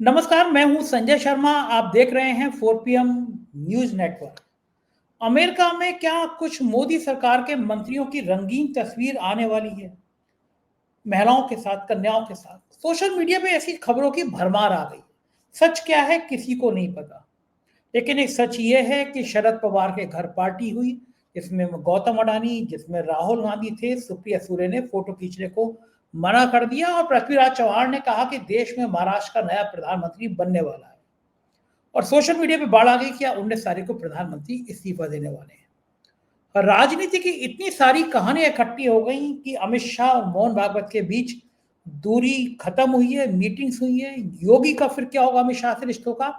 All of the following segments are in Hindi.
नमस्कार, मैं हूं संजय शर्मा। आप देख रहे हैं 4 PM न्यूज नेटवर्क। अमेरिका में क्या कुछ मोदी सरकार के मंत्रियों की रंगीन तस्वीर आने वाली है, महिलाओं के साथ, कन्याओं के साथ। सोशल मीडिया पे ऐसी खबरों की भरमार आ गई। सच क्या है किसी को नहीं पता, लेकिन एक सच ये है कि शरद पवार के घर पार्टी हुई, जिसमें गौतम अडानी, जिसमें राहुल गांधी थे। सुप्रिया सुले ने फोटो खींचने को मना कर दिया और पृथ्वीराज चौहान ने कहा कि देश में महाराष्ट्र का नया प्रधानमंत्री बनने वाला है। और सोशल मीडिया पे बाढ़ आ गई कि 19 तारीख को प्रधानमंत्री इस्तीफा देने वाले हैं। और राजनीति की इतनी सारी कहानियां इकट्ठी हो गई कि अमित शाह और मोहन भागवत के बीच दूरी खत्म हुई है, मीटिंग्स हुई है। योगी का फिर क्या होगा अमित शाह से रिश्तों का?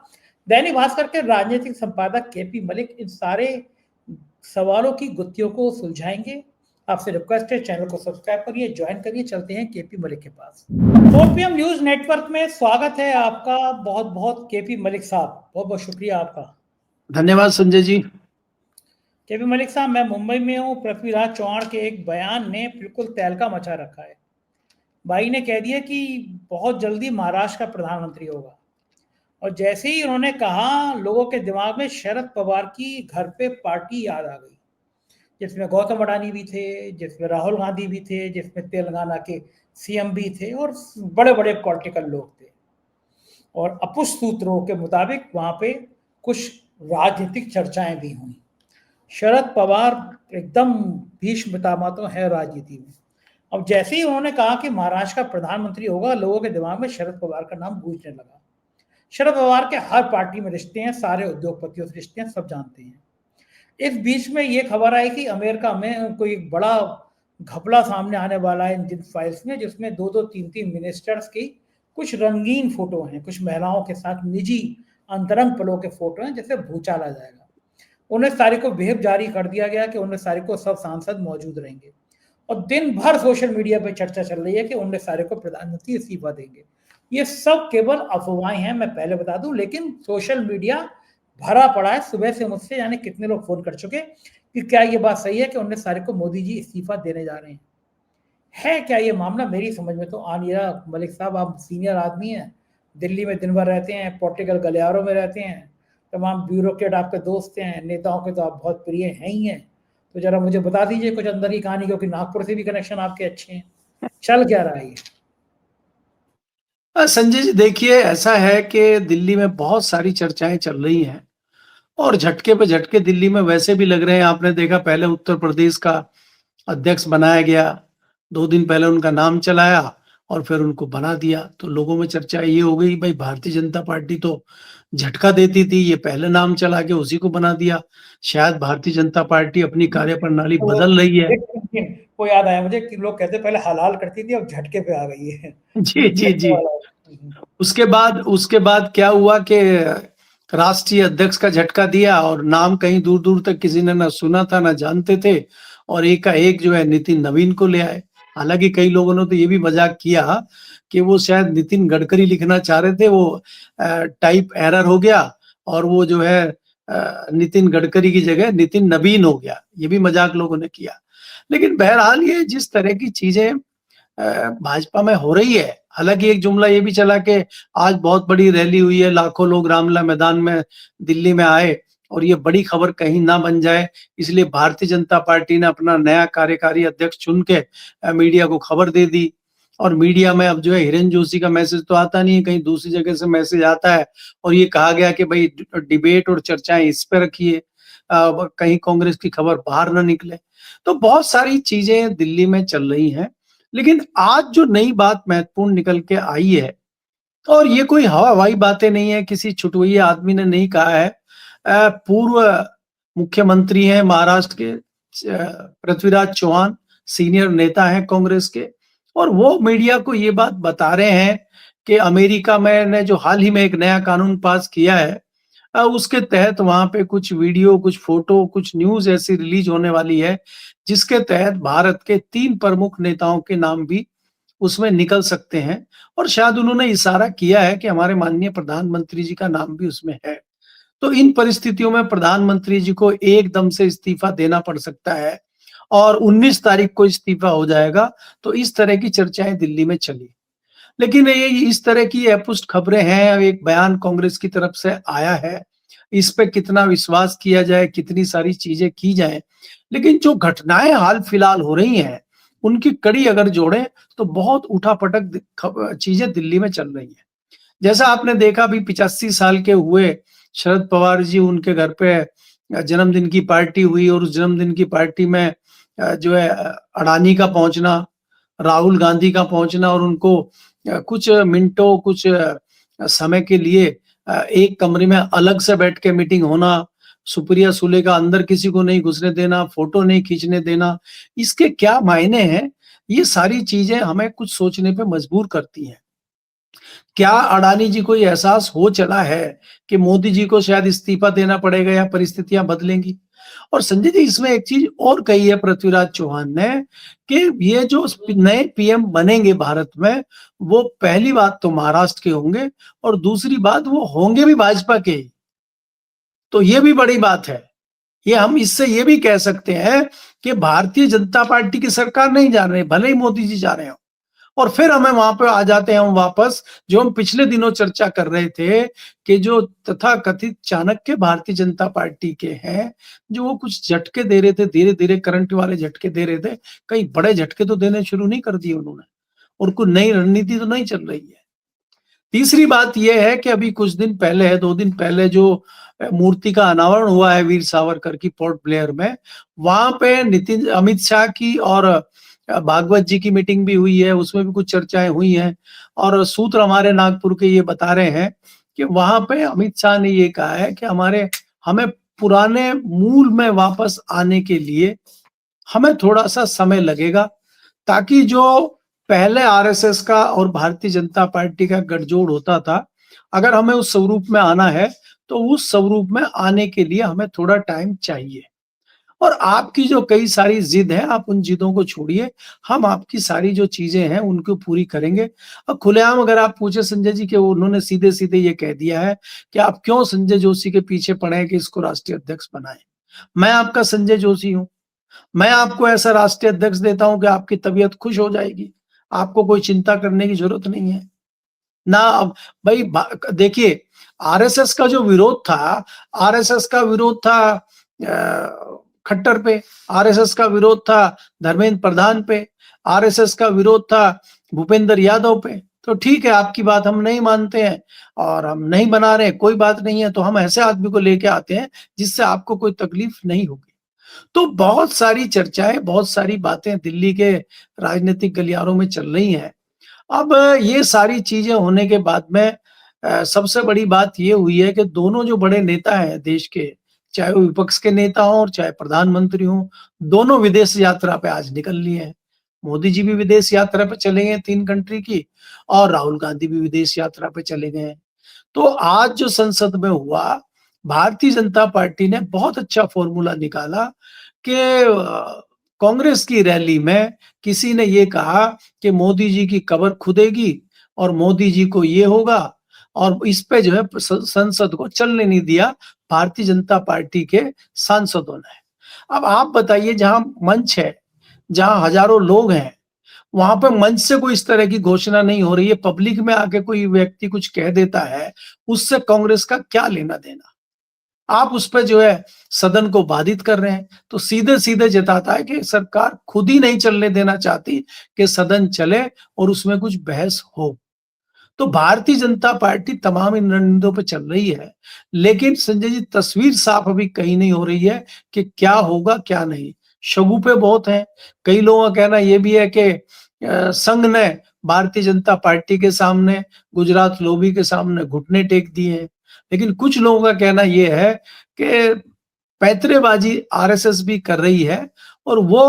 दैनिक भास्कर के राजनीतिक संपादक केपी मलिक इन सारे सवालों की गुत्थियों को सुलझाएंगे। आपसे रिक्वेस्ट है, चैनल को सब्सक्राइब करिए, ज्वाइन करिए। चलते हैं केपी मलिक के पास। 4 PM न्यूज नेटवर्क में स्वागत है आपका। बहुत बहुत केपी मलिक साहब, बहुत बहुत शुक्रिया आपका। धन्यवाद संजय जी। केपी मलिक साहब, मैं मुंबई में हूँ। पृथ्वीराज चौहान के एक बयान ने बिल्कुल तहलका मचा रखा है। भाई ने कह दिया कि बहुत जल्दी महाराष्ट्र का प्रधानमंत्री होगा, और जैसे ही उन्होंने कहा, लोगों के दिमाग में शरद पवार की घर पे पार्टी याद आ गई, जिसमें गौतम अडानी भी थे, जिसमें राहुल गांधी भी थे, जिसमें तेलंगाना के सीएम भी थे और बड़े बड़े पॉलिटिकल लोग थे। और अपुष्ट सूत्रों के मुताबिक वहां पे कुछ राजनीतिक चर्चाएं भी हुई। शरद पवार एकदम भीष्म पितामह है राजनीति में। अब जैसे ही उन्होंने कहा कि महाराष्ट्र का प्रधानमंत्री होगा, लोगों के दिमाग में शरद पवार का नाम गूंजने लगा। शरद पवार के हर पार्टी में रिश्ते हैं, सारे उद्योगपतियों से रिश्ते हैं, सब जानते हैं। इस बीच में ये खबर आई कि अमेरिका में कोई एक बड़ा घपला सामने आने वाला है इन फाइल्स में, जिसमें 2-2, 3-3 मिनिस्टर्स की कुछ रंगीन फोटो हैं, कुछ महिलाओं के साथ निजी अंतरंग पलों के फोटो हैं, जैसे भूचाल आ जाएगा। 19 तारीख को व्हिप जारी कर दिया गया कि 19 तारीख को सब सांसद मौजूद रहेंगे। और दिन भर सोशल मीडिया पे चर्चा चल रही है कि 19 तारीख को प्रधानमंत्री इस्तीफा देंगे। ये सब केवल अफवाहें हैं, मैं पहले बता दूं, लेकिन सोशल मीडिया भरा पड़ा है। सुबह से मुझसे जाने कितने लोग फोन कर चुके कि क्या ये बात सही है कि 19 तारीख को मोदी जी इस्तीफा देने जा रहे हैं। है क्या ये मामला? मेरी समझ में तो आ नहीं रहा। मलिक साहब, आप सीनियर आदमी हैं, दिल्ली में दिन भर रहते हैं, पॉलिटिकल गलियारों में रहते हैं, तमाम ब्यूरोक्रेट आपके दोस्त हैं, नेताओं के तो आप बहुत प्रिय हैं ही हैं। तो जरा मुझे बता दीजिए कुछ अंदर की कहानी, क्योंकि नागपुर से भी कनेक्शन आपके अच्छे हैं। चल क्या रहा है ये? संजय जी, देखिए, ऐसा है कि दिल्ली में बहुत सारी चर्चाएं चल रही हैं और झटके पे झटके दिल्ली में वैसे भी लग रहे हैं। आपने देखा, पहले उत्तर प्रदेश का अध्यक्ष बनाया गया, 2 दिन पहले उनका नाम चलाया और फिर उनको बना दिया। तो लोगों में चर्चा ये हो गई, भाई भारतीय जनता पार्टी तो झटका देती थी, ये पहले नाम चला के उसी को बना दिया। शायद भारतीय जनता पार्टी अपनी कार्यप्रणाली बदल रही है। वो याद आया मुझे कि लोग कहते पहले हलाल करती थी, अब झटके पे आ गई है। जी जी जी। उसके बाद क्या हुआ कि राष्ट्रीय अध्यक्ष का झटका दिया और नाम कहीं दूर दूर तक किसी ने ना सुना था, ना जानते थे, और एक जो है नितिन नवीन को ले आए। हालांकि कई लोगों ने तो ये भी मजाक किया कि वो शायद नितिन गडकरी लिखना चाह रहे थे, वो टाइप एरर हो गया और वो जो है नितिन गडकरी की जगह नितिन नवीन हो गया। ये भी मजाक लोगों ने किया। लेकिन बहरहाल ये जिस तरह की चीजें भाजपा में हो रही है, हालांकि एक जुमला ये भी चला कि आज बहुत बड़ी रैली हुई है, लाखों लोग रामलीला मैदान में दिल्ली में आए, और ये बड़ी खबर कहीं ना बन जाए, इसलिए भारतीय जनता पार्टी ने अपना नया कार्यकारी अध्यक्ष चुन के मीडिया को खबर दे दी। और मीडिया में अब जो है हिरेन जोशी का मैसेज तो आता नहीं है, कहीं दूसरी जगह से मैसेज आता है और ये कहा गया कि भाई डिबेट और चर्चाएं इस पे रखिए, कहीं कांग्रेस की खबर बाहर ना निकले। तो बहुत सारी चीजें दिल्ली में चल रही हैं। लेकिन आज जो नई बात महत्वपूर्ण निकल के आई है, और ये कोई हवाई बातें नहीं है, किसी छुटवैया आदमी ने नहीं कहा है। पूर्व मुख्यमंत्री हैं महाराष्ट्र के पृथ्वीराज चौहान, सीनियर नेता हैं कांग्रेस के, और वो मीडिया को ये बात बता रहे हैं कि अमेरिका में ने जो हाल ही में एक नया कानून पास किया है, उसके तहत वहां पे कुछ वीडियो, कुछ फोटो, कुछ न्यूज ऐसी रिलीज होने वाली है जिसके तहत भारत के 3 प्रमुख नेताओं के नाम भी उसमें निकल सकते हैं। और शायद उन्होंने इशारा किया है कि हमारे माननीय प्रधानमंत्री जी का नाम भी उसमें है। तो इन परिस्थितियों में प्रधानमंत्री जी को एकदम से इस्तीफा देना पड़ सकता है और 19 तारीख को इस्तीफा हो जाएगा। तो इस तरह की चर्चाएं दिल्ली में चली। लेकिन ये इस तरह की अपुष्ट खबरें हैं, एक बयान कांग्रेस की तरफ से आया है, इस पे कितना विश्वास किया जाए, कितनी सारी चीजें की जाएं, लेकिन जो घटनाएं हाल फिलहाल हो रही हैं उनकी कड़ी अगर जोड़ें तो बहुत उठापटक चीजें दिल्ली में चल रही हैं। जैसा आपने देखा अभी 85 साल के हुए शरद पवार जी, उनके घर पे जन्मदिन की पार्टी हुई और उस जन्मदिन की पार्टी में जो है अडानी का पहुंचना, राहुल गांधी का पहुंचना और उनको कुछ मिनटों, कुछ समय के लिए एक कमरे में अलग से बैठ के मीटिंग होना, सुप्रिया सुले का अंदर किसी को नहीं घुसने देना, फोटो नहीं खींचने देना, इसके क्या मायने हैं? ये सारी चीजें हमें कुछ सोचने पे मजबूर करती हैं। क्या अडानी जी को ये एहसास हो चला है कि मोदी जी को शायद इस्तीफा देना पड़ेगा या परिस्थितियां बदलेंगी? और संजय जी, इसमें एक चीज और कही है पृथ्वीराज चौहान ने कि ये जो नए पीएम बनेंगे भारत में, वो पहली बात तो महाराष्ट्र के होंगे और दूसरी बात वो होंगे भी भाजपा के ही। तो ये भी बड़ी बात है। ये हम इससे ये भी कह सकते हैं कि भारतीय जनता पार्टी की सरकार नहीं जा रही, भले ही मोदी जी जा रहे हो। और फिर हमें वहां पे आ जाते हैं हम वापस, जो हम पिछले दिनों चर्चा कर रहे थे कि जो तथाकथित चाणक्य भारतीय जनता पार्टी के हैं, जो वो कुछ झटके दे रहे थे, धीरे धीरे करंट वाले झटके दे रहे थे, कई बड़े झटके तो देने शुरू नहीं कर दिए उन्होंने, और कोई नई रणनीति तो नहीं चल रही है। तीसरी बात यह है कि अभी कुछ दिन पहले है, 2 दिन पहले जो मूर्ति का अनावरण हुआ है वीर सावरकर की पोर्ट ब्लेयर में, वहां पे अमित शाह की और भागवत जी की मीटिंग भी हुई है, उसमें भी कुछ चर्चाएं हुई हैं और सूत्र हमारे नागपुर के ये बता रहे हैं कि वहां पे अमित शाह ने ये कहा है कि हमें पुराने मूल में वापस आने के लिए हमें थोड़ा सा समय लगेगा, ताकि जो पहले आरएसएस का और भारतीय जनता पार्टी का गठजोड़ होता था, अगर हमें उस स्वरूप में आना है तो उस स्वरूप में आने के लिए हमें थोड़ा टाइम चाहिए। और आपकी जो कई सारी जिद है, आप उन जिदों को छोड़िए, हम आपकी सारी जो चीजें हैं उनको पूरी करेंगे। अब खुलेआम अगर आप पूछे संजय जी के, उन्होंने सीधे सीधे ये कह दिया है कि आप क्यों संजय जोशी के पीछे पड़े हैं कि इसको राष्ट्रीय अध्यक्ष बनाए। मैं आपका संजय जोशी हूं, मैं आपको ऐसा राष्ट्रीय अध्यक्ष देता हूं कि आपकी तबीयत खुश हो जाएगी, आपको कोई चिंता करने की जरूरत नहीं है ना। अब भाई देखिए, आरएसएस का जो विरोध था, आरएसएस का विरोध था खट्टर पे, आरएसएस का विरोध था धर्मेंद्र प्रधान पे, आरएसएस का विरोध था भूपेंद्र यादव पे। तो ठीक है, आपकी बात हम नहीं मानते हैं और हम नहीं बना रहे, कोई बात नहीं है, तो हम ऐसे आदमी को लेके आते हैं जिससे आपको कोई तकलीफ नहीं होगी। तो बहुत सारी चर्चाएं, बहुत सारी बातें दिल्ली के राजनीतिक गलियारों में चल रही हैं। अब ये सारी चीजें होने के बाद में सबसे बड़ी बात ये हुई है कि दोनों जो बड़े नेता हैं देश के, चाहे वो विपक्ष के नेता हों और चाहे प्रधानमंत्री हों, दोनों विदेश यात्रा पे आज निकल लिए हैं। मोदी जी भी विदेश यात्रा पे चले गए 3 कंट्री की, और राहुल गांधी भी विदेश यात्रा पे चले गए हैं। तो आज जो संसद में हुआ, भारतीय जनता पार्टी ने बहुत अच्छा फॉर्मूला निकाला कि कांग्रेस की रैली में किसी ने ये कहा कि मोदी जी की कब्र खुदेगी और मोदी जी को ये होगा, और इस पे जो है संसद को चलने नहीं दिया भारतीय जनता पार्टी के सांसदों ने। अब आप बताइए, जहां मंच है, जहां हजारों लोग हैं, वहां पे मंच से कोई इस तरह की घोषणा नहीं हो रही है, पब्लिक में आके कोई व्यक्ति कुछ कह देता है, उससे कांग्रेस का क्या लेना देना? आप उस पर जो है सदन को बाधित कर रहे हैं, तो सीधे सीधे जताता है कि सरकार खुद ही नहीं चलने देना चाहती कि सदन चले और उसमें कुछ बहस हो। तो भारतीय जनता पार्टी तमाम इन रणनीतियों पर चल रही है, लेकिन संजय जी तस्वीर साफ अभी कहीं नहीं हो रही है कि क्या होगा क्या नहीं। शगुफे बहुत हैं। कई लोगों का कहना यह भी है कि संघ ने भारतीय जनता पार्टी के सामने, गुजरात लॉबी के सामने घुटने टेक दिए हैं, लेकिन कुछ लोगों का कहना यह है कि पैंतरेबाजी आरएसएस भी कर रही है और वो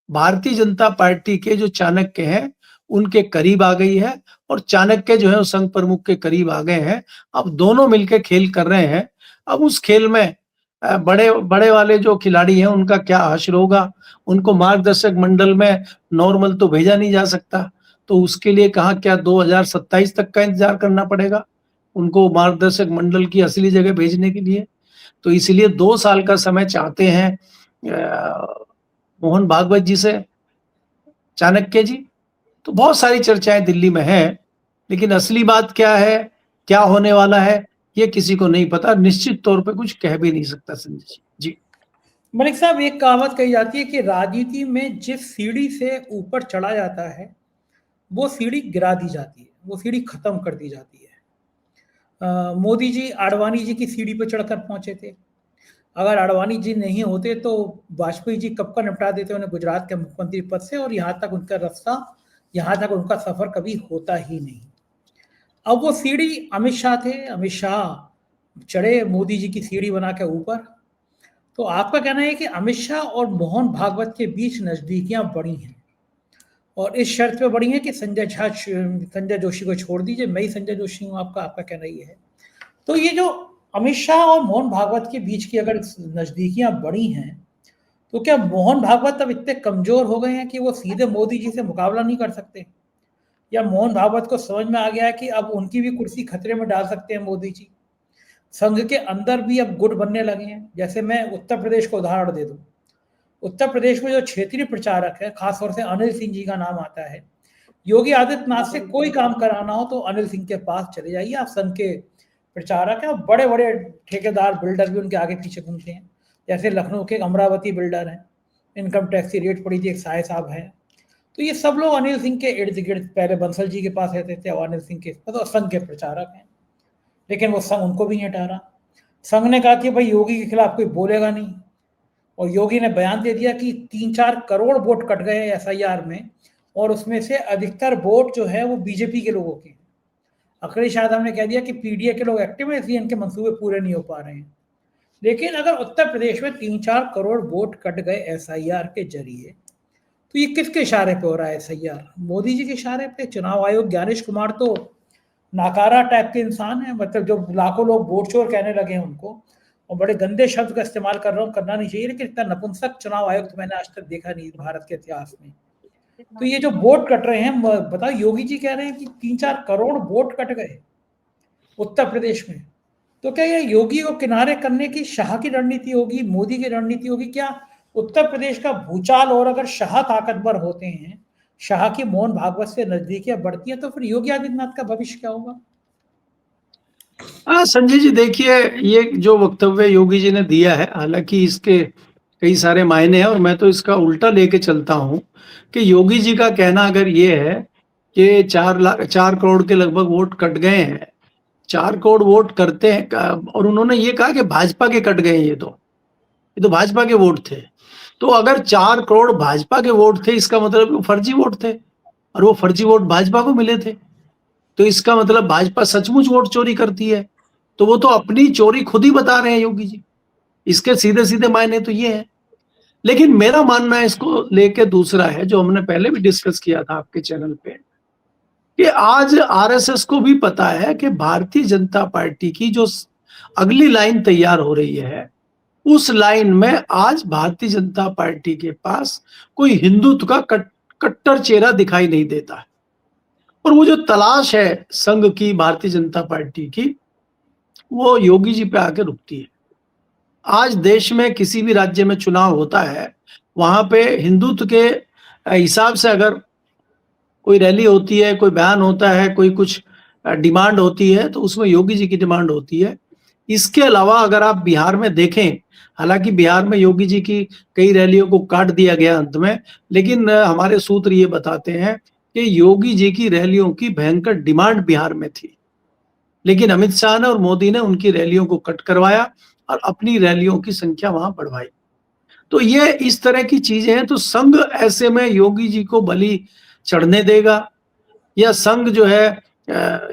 भारतीय जनता पार्टी के जो चाणक्य हैं उनके करीब आ गई है, और चाणक्य जो है वो संघ प्रमुख के करीब आ गए हैं। अब दोनों मिलकर खेल कर रहे हैं। अब उस खेल में बड़े बड़े वाले जो खिलाड़ी हैं उनका क्या हश्र होगा, उनको मार्गदर्शक मंडल में नॉर्मल तो भेजा नहीं जा सकता, तो उसके लिए कहाँ क्या 2027 तक का इंतजार करना पड़ेगा उनको मार्गदर्शक मंडल की असली जगह भेजने के लिए। तो इसलिए 2 साल का समय चाहते हैं मोहन भागवत जी से चाणक्य जी। तो बहुत सारी चर्चाएं दिल्ली में हैं। लेकिन असली बात क्या है, क्या होने वाला है, ये किसी को नहीं पता। निश्चित तौर पे कुछ कह भी नहीं सकता संजय जी। जी। मलिक साहब, एक कहावत कही जाती है कि राजनीति में जिस सीढ़ी से ऊपर चढ़ा जाता है वो सीढ़ी गिरा दी जाती है, वो सीढ़ी खत्म कर दी जाती है। मोदी जी आडवाणी जी की सीढ़ी पर चढ़कर पहुंचे थे। अगर आडवाणी जी नहीं होते तो वाजपेयी जी कब का निपटा देते उन्हें गुजरात के मुख्यमंत्री पद से, और यहाँ तक उनका रास्ता, यहाँ तक उनका सफर कभी होता ही नहीं। अब वो सीढ़ी अमित शाह थे, अमित शाह चढ़े मोदी जी की सीढ़ी बना के ऊपर। तो आपका कहना है कि अमित शाह और मोहन भागवत के बीच नजदीकियां बढ़ी हैं, और इस शर्त पे बढ़ी हैं कि संजय जोशी को छोड़ दीजिए, मैं ही संजय जोशी हूँ, आपका आपका कहना ये है। तो ये जो अमित शाह और मोहन भागवत के बीच की अगर नजदीकियां बढ़ी हैं, तो क्या मोहन भागवत अब इतने कमजोर हो गए हैं कि वो सीधे मोदी जी से मुकाबला नहीं कर सकते, या मोहन भागवत को समझ में आ गया है कि अब उनकी भी कुर्सी खतरे में डाल सकते हैं मोदी जी? संघ के अंदर भी अब गुट बनने लगे हैं। जैसे मैं उत्तर प्रदेश को उदाहरण दे दूं, उत्तर प्रदेश में जो क्षेत्रीय प्रचारक है, खासतौर से अनिल सिंह जी का नाम आता है। योगी आदित्यनाथ से कोई काम कराना हो तो अनिल सिंह के पास चले जाइए, आप संघ के प्रचारक हैं। बड़े बड़े ठेकेदार बिल्डर भी उनके आगे पीछे घूमते हैं। जैसे लखनऊ के एक अमरावती बिल्डर हैं, इनकम टैक्स की रेट पड़ी थी, एक साय साहब हैं। तो ये सब लोग अनिल सिंह के इर्द गिर्द, पहले बंसल जी के पास रहते थे, और अनिल सिंह के तो संघ के प्रचारक हैं। लेकिन वो संघ उनको भी नहीं हटा रहा। संघ ने कहा कि भाई योगी के खिलाफ कोई बोलेगा नहीं, और योगी ने बयान दे दिया कि 3-4 करोड़ वोट कट गए एसआईआर में, और उसमें से अधिकतर वोट जो है वो बीजेपी के लोगों के हैं। अखिलेश यादव ने कह दिया कि पीडीए के लोग एक्टिव हैं, इसलिए इनके मंसूबे पूरे नहीं हो पा रहे हैं। लेकिन अगर उत्तर प्रदेश में 3-4 करोड़ वोट कट गए एसआईआर के जरिए, तो ये किसके इशारे पे हो रहा है एसआईआर? मोदी जी के इशारे पे। चुनाव आयोग, ज्ञानेश कुमार तो नाकारा टाइप के इंसान है, मतलब जो लाखों लोग वोट चोर कहने लगे हैं उनको, और बड़े गंदे शब्द का इस्तेमाल कर रहा हूँ, करना नहीं चाहिए, लेकिन इतना नपुंसक चुनाव आयोग तो मैंने आज तक देखा नहीं भारत के इतिहास में। तो ये जो वोट कट रहे हैं, बताओ, योगी जी कह रहे हैं कि 3-4 करोड़ वोट कट गए उत्तर प्रदेश में। तो क्या ये योगी को किनारे करने की शाह की रणनीति होगी, मोदी की रणनीति होगी? क्या उत्तर प्रदेश का भूचाल, और अगर शाह ताकतवर होते हैं, शाह की मोहन भागवत से नजदीकियां बढ़ती हैं, तो फिर योगी आदित्यनाथ का भविष्य क्या होगा? हाँ संजय जी, देखिए, ये जो वक्तव्य योगी जी ने दिया है, हालांकि इसके कई सारे मायने हैं, और मैं तो इसका उल्टा लेके चलता हूँ कि योगी जी का कहना अगर ये है कि 4 करोड़ के लगभग वोट कट गए हैं, 4 करोड़ वोट करते हैं, और उन्होंने ये कहा कि भाजपा के कट गए, ये तो भाजपा के वोट थे। तो अगर 4 करोड़ भाजपा के वोट थे, इसका मतलब वो फर्जी वोट थे, और वो फर्जी वोट भाजपा को मिले थे। तो इसका मतलब भाजपा सचमुच वोट चोरी करती है। तो वो तो अपनी चोरी खुद ही बता रहे हैं योगी जी। इसके सीधे सीधे मायने तो ये है। लेकिन मेरा मानना है इसको लेके दूसरा है, जो हमने पहले भी डिस्कस किया था आपके चैनल पे, कि आज आरएसएस को भी पता है कि भारतीय जनता पार्टी की जो अगली लाइन तैयार हो रही है, उस लाइन में आज भारतीय जनता पार्टी के पास कोई हिंदुत्व का कट्टर चेहरा दिखाई नहीं देता है। और वो जो तलाश है संघ की, भारतीय जनता पार्टी की, वो योगी जी पे आके रुकती है। आज देश में किसी भी राज्य में चुनाव होता है, वहां पे हिंदुत्व के हिसाब से अगर कोई रैली होती है, कोई बयान होता है, कोई कुछ डिमांड होती है, तो उसमें योगी जी की डिमांड होती है। इसके अलावा अगर आप बिहार में देखें, हालांकि बिहार में योगी जी की कई रैलियों को काट दिया गया अंत में, लेकिन हमारे सूत्र ये बताते हैं कि योगी जी की रैलियों की भयंकर डिमांड बिहार में थी, लेकिन अमित शाह ने और मोदी ने उनकी रैलियों को कट करवाया और अपनी रैलियों की संख्या वहां बढ़वाई। तो ये इस तरह की चीजें हैं। तो संघ ऐसे में योगी जी को बलि चढ़ने देगा, या संघ जो है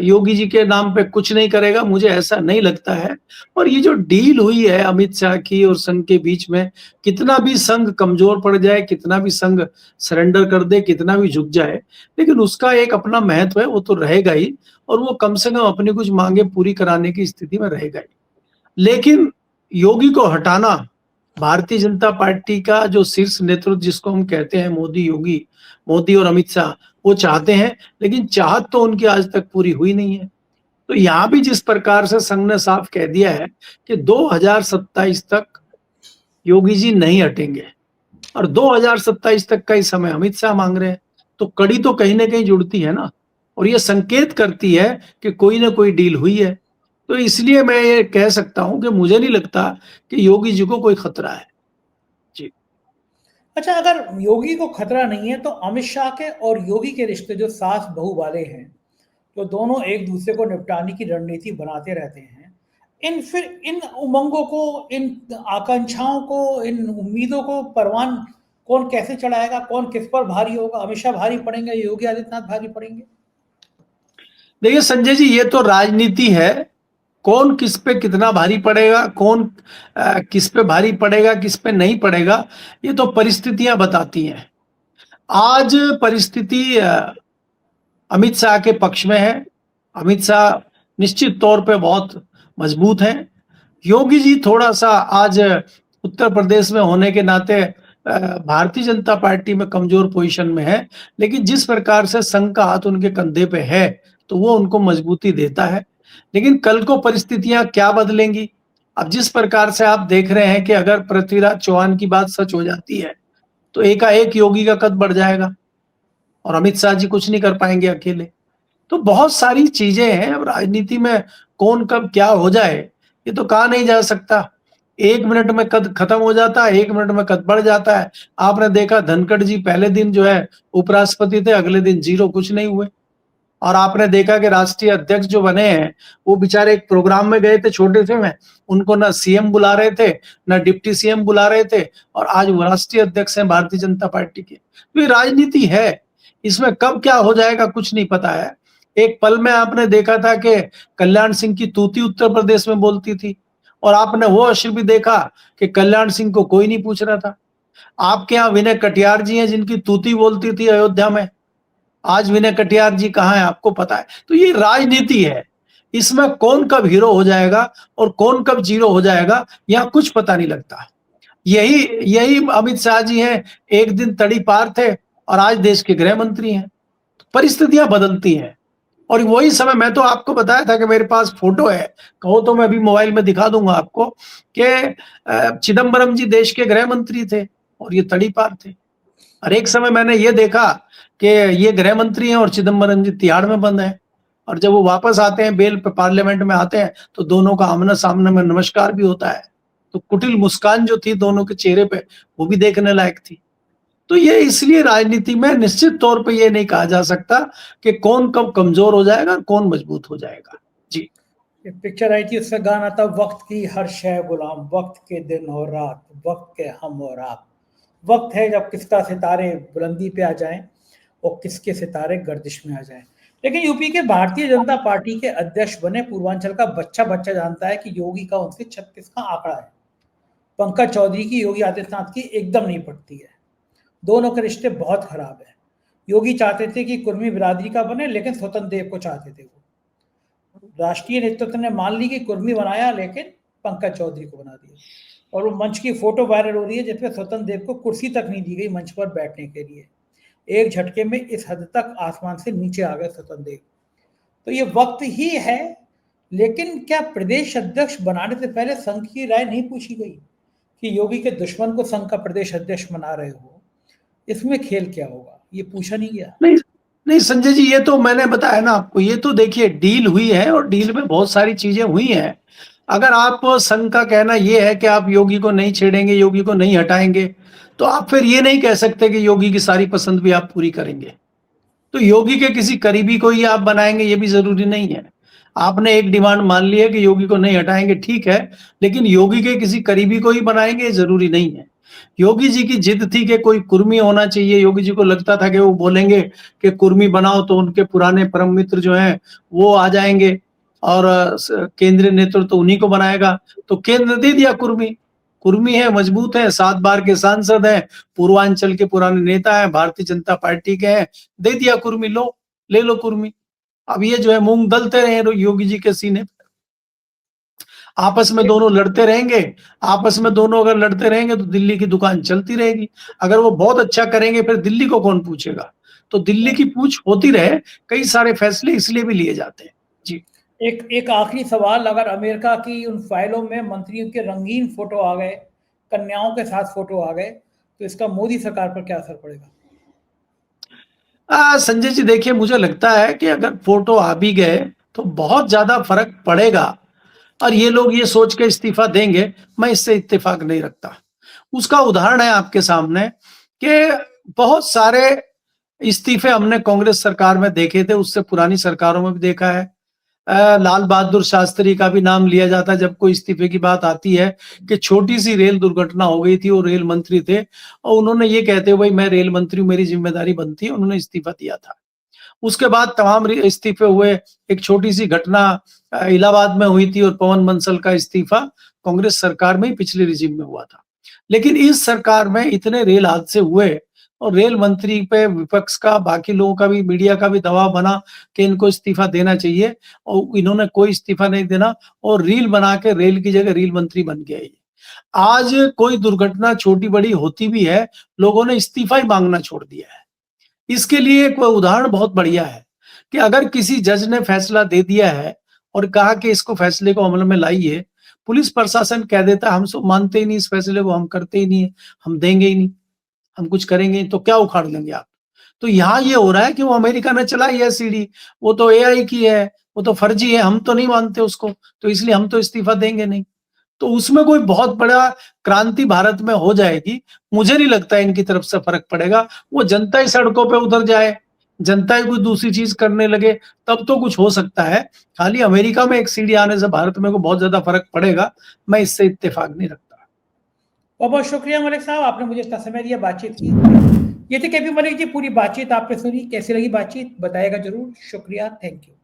योगी जी के नाम पे कुछ नहीं करेगा? मुझे ऐसा नहीं लगता है। और ये जो डील हुई है अमित शाह की और संघ के बीच में, कितना भी संघ कमजोर पड़ जाए, कितना भी संघ सरेंडर कर दे, कितना भी झुक जाए, लेकिन उसका एक अपना महत्व है, वो तो रहेगा ही, और वो कम से कम अपनी कुछ मांगे पूरी कराने की स्थिति में रहेगा ही। लेकिन योगी को हटाना, भारतीय जनता पार्टी का जो शीर्ष नेतृत्व जिसको हम कहते हैं मोदी योगी, मोदी और अमित शाह, वो चाहते हैं, लेकिन चाहत तो उनकी आज तक पूरी हुई नहीं है। तो यहां भी जिस प्रकार से संघ ने साफ कह दिया है कि 2027 तक योगी जी नहीं हटेंगे, और 2027 तक का ही समय अमित शाह मांग रहे हैं, तो कड़ी तो कहीं ना कहीं जुड़ती है ना। और ये संकेत करती है कि कोई ना कोई डील हुई है। तो इसलिए मैं ये कह सकता हूं कि मुझे नहीं लगता कि योगी जी को कोई खतरा है। जी। अच्छा, अगर योगी को खतरा नहीं है तो अमित शाह के और योगी के रिश्ते जो सास बहू वाले हैं, तो दोनों एक दूसरे को निपटाने की रणनीति बनाते रहते हैं, इन उमंगों को, इन आकांक्षाओं को, इन उम्मीदों को परवान कौन कैसे चढ़ाएगा? कौन किस पर भारी होगा? अमित शाह भारी पड़ेंगे, योगी आदित्यनाथ भारी पड़ेंगे? देखिए संजय जी, ये तो राजनीति है। कौन किस पे कितना भारी पड़ेगा, कौन किस पे भारी पड़ेगा, किस पे नहीं पड़ेगा, ये तो परिस्थितियां बताती हैं। आज परिस्थिति अमित शाह के पक्ष में है। अमित शाह निश्चित तौर पे बहुत मजबूत हैं। योगी जी थोड़ा सा आज उत्तर प्रदेश में होने के नाते भारतीय जनता पार्टी में कमजोर पोजीशन में है, लेकिन जिस प्रकार से संघ का हाथ उनके कंधे पे है तो वो उनको मजबूती देता है। लेकिन कल को परिस्थितियां क्या बदलेंगी? अब जिस प्रकार से आप देख रहे हैं कि अगर पृथ्वीराज चौहान की बात सच हो जाती है तो एकाएक योगी का कद बढ़ जाएगा और अमित शाह जी कुछ नहीं कर पाएंगे अकेले। तो बहुत सारी चीजें हैं। अब राजनीति में कौन कब क्या हो जाए ये तो कहा नहीं जा सकता। 1 मिनट में कद खत्म हो जाता है, 1 मिनट में कद बढ़ जाता है। आपने देखा धनखड़ जी पहले दिन जो है उपराष्ट्रपति थे, अगले दिन जीरो, कुछ नहीं हुए। और आपने देखा कि राष्ट्रीय अध्यक्ष जो बने हैं वो बेचारे एक प्रोग्राम में गए थे छोटे से में, उनको ना सीएम बुला रहे थे ना डिप्टी सीएम बुला रहे थे, और आज वो राष्ट्रीय अध्यक्ष हैं भारतीय जनता पार्टी के। तो ये राजनीति है, इसमें कब क्या हो जाएगा कुछ नहीं पता है। एक पल में आपने देखा था कि कल्याण सिंह की तूती उत्तर प्रदेश में बोलती थी, और आपने वो अश्र भी देखा कि कल्याण सिंह को कोई नहीं पूछ रहा था। आपके यहाँ विनय कटियार जी हैं जिनकी तूती बोलती थी अयोध्या में, आज विनय कटियार जी कहाँ है आपको पता है। तो ये राजनीति है, इसमें कौन कब हीरो हो जाएगा और कौन कब जीरो हो जाएगा यहाँ कुछ पता नहीं लगता। यही यही अमित शाह जी हैं, एक दिन तड़ी पार थे और आज देश के गृह मंत्री हैं। तो परिस्थितियां बदलती हैं, और वही समय मैं तो आपको बताया था कि मेरे पास फोटो है, कहो तो मैं अभी मोबाइल में दिखा दूंगा आपको कि चिदम्बरम जी देश के गृह मंत्री थे और ये तड़ी पार थे। और एक समय मैंने ये देखा कि ये गृह मंत्री हैं और चिदम्बरम जी तिहाड़ में बंद हैं, और जब वो वापस आते हैं बेल पे पार्लियामेंट में आते हैं तो दोनों का आमना सामने में नमस्कार भी होता है। तो कुटिल मुस्कान जो थी दोनों के चेहरे पे वो भी देखने लायक थी। तो ये इसलिए राजनीति में निश्चित तौर पे ये नहीं कहा जा सकता कि कौन कब कमजोर हो जाएगा और कौन मजबूत हो जाएगा। जी। एक पिक्चर आई थी, उसका गाना था, वक्त की हर शय गुलाम, वक्त के दिन और रात, वक्त के हम और आप। वक्त है जब किसका सितारे बुलंदी पे आ जाएं और किसके सितारे गर्दिश में आ जाएं। लेकिन यूपी के भारतीय जनता पार्टी के अध्यक्ष बने पूर्वांचल का बच्चा बच्चा जानता है कि योगी का उनसे 36 का आंकड़ा है। पंकज चौधरी की योगी आदित्यनाथ की एकदम नहीं पड़ती है। दोनों के रिश्ते बहुत खराब है। योगी चाहते थे कि कुर्मी बिरादरी का बने, लेकिन स्वतंत्र देव को चाहते थे। वो राष्ट्रीय नेतृत्व ने मान ली कि कुर्मी बनाया, लेकिन पंकज चौधरी को बना दिया। और वो मंच की फोटो वायरल हो रही है जिसमें स्वतंत्र देव को कुर्सी तक नहीं दी गई मंच पर बैठने के लिए। एक झटके में इस हद तक आसमान से नीचे आ गए स्वतंत्र देव। तो ये वक्त ही है। लेकिन क्या प्रदेश अध्यक्ष बनाने से पहले संघ की राय नहीं पूछी गई कि योगी के दुश्मन को संघ का प्रदेश अध्यक्ष बना रहे हो? इसमें खेल क्या होगा, ये पूछा नहीं गया। नहीं नहीं संजय जी, ये तो मैंने बताया ना आपको, ये तो देखिए डील हुई है और डील में बहुत सारी चीजें हुई हैं। अगर आप संघ का कहना ये है कि आप योगी को नहीं छेड़ेंगे, योगी को नहीं हटाएंगे, तो आप फिर ये नहीं कह सकते कि योगी की सारी पसंद भी आप पूरी करेंगे। तो योगी के किसी करीबी को ही आप बनाएंगे ये भी जरूरी नहीं है। आपने एक डिमांड मान ली है कि योगी को नहीं हटाएंगे, ठीक है, लेकिन योगी के किसी करीबी को ही बनाएंगे ये जरूरी नहीं है। योगी जी की जिद थी कि कोई कुर्मी होना चाहिए। योगी जी को लगता था कि वो बोलेंगे कि कुर्मी बनाओ तो उनके पुराने परम मित्र जो हैं वो आ जाएंगे और केंद्रीय नेतृत्व तो उन्हीं को बनाएगा। तो केंद्र दे दिया कुर्मी। कुर्मी है, मजबूत है, 7 बार के सांसद हैं, पूर्वांचल के पुराने नेता हैं, भारतीय जनता पार्टी के हैं, दे दिया कुर्मी, लो ले लो कुर्मी। अब ये जो है मूंग दलते रहे योगी जी के सीने। आपस में दोनों लड़ते रहेंगे, आपस में दोनों अगर लड़ते रहेंगे तो दिल्ली की दुकान चलती रहेगी। अगर वो बहुत अच्छा करेंगे फिर दिल्ली को कौन पूछेगा? तो दिल्ली की पूछ होती रहे, कई सारे फैसले इसलिए भी लिए जाते हैं। जी। एक आखिरी सवाल, अगर अमेरिका की उन फाइलों में मंत्रियों के रंगीन फोटो आ गए, कन्याओं के साथ फोटो आ गए, तो इसका मोदी सरकार पर क्या असर पड़ेगा? संजय जी देखिए, मुझे लगता है कि अगर फोटो आ भी गए तो बहुत ज़्यादा फ़र्क पड़ेगा और ये लोग ये सोच के इस्तीफ़ा देंगे, मैं इससे इत्तेफ़ाक नहीं रखता। उसका उदाहरण है आपके सामने कि बहुत सारे इस्तीफ़े हमने कांग्रेस सरकार में देखे थे, उससे पुरानी सरकारों में भी देखा है। लाल बहादुर शास्त्री का भी नाम लिया जाता है जब कोई इस्तीफे की बात आती है कि छोटी-सी रेल दुर्घटना हो गई थी, वो रेल मंत्री थे और उन्होंने ये कहते हुए भाई मैं रेल मंत्री हूँ, मेरी ज़िम्मेदारी बनती है, उन्होंने इस्तीफा दिया था। उसके बाद तमाम इस्तीफे हुए। एक छोटी-सी घटना इलाहाबाद में हुई थी और पवन बंसल का इस्तीफा कांग्रेस सरकार में ही पिछले रिजीम में हुआ था। लेकिन इस सरकार में इतने रेल हादसे हुए और रेल मंत्री पे विपक्ष का, बाकी लोगों का भी, मीडिया का भी दबाव बना कि इनको इस्तीफा देना चाहिए और इन्होंने कोई इस्तीफा नहीं देना और रील बना के रेल की जगह रेल मंत्री बन गए ये। आज कोई दुर्घटना छोटी-बड़ी होती भी है, लोगों ने इस्तीफा ही माँगना छोड़ दिया है। इसके लिए एक उदाहरण बहुत बढ़िया है कि अगर किसी जज ने फैसला दे दिया है और कहा कि इसको फैसले को अमल में लाइए, पुलिस प्रशासन कह देता है हम मानते ही नहीं इस फैसले को, हम करते ही नहीं है, हम देंगे ही नहीं, हम कुछ करेंगे नहीं, तो क्या उखाड़ लेंगे आप? तो यहाँ ये हो रहा है कि वो अमेरिका ने चलाई है सीढ़ी, वो तो एआई की है, वो तो फर्जी है, हम तो नहीं मानते उसको, तो इसलिए हम तो इस्तीफा देंगे नहीं। तो उसमें कोई बहुत बड़ा क्रांति भारत में हो जाएगी, मुझे नहीं लगता इनकी तरफ से फ़र्क पड़ेगा। वो जनता ही सड़कों पे उतर जाए, जनता ही कोई दूसरी चीज़ करने लगे, तब तो कुछ हो सकता है। खाली अमेरिका में एक सीढ़ी आने से भारत में को बहुत ज़्यादा फ़र्क पड़ेगा, मैं इससे इत्तेफ़ाक नहीं रखता। बहुत-बहुत शुक्रिया मलिक साहब, आपने मुझे इतना समय दिया बातचीत की। ये थे केपी मलिक जी, पूरी बातचीत आपने सुनी, कैसी लगी बातचीत बताइएगा ज़रूर। शुक्रिया, थैंक यू।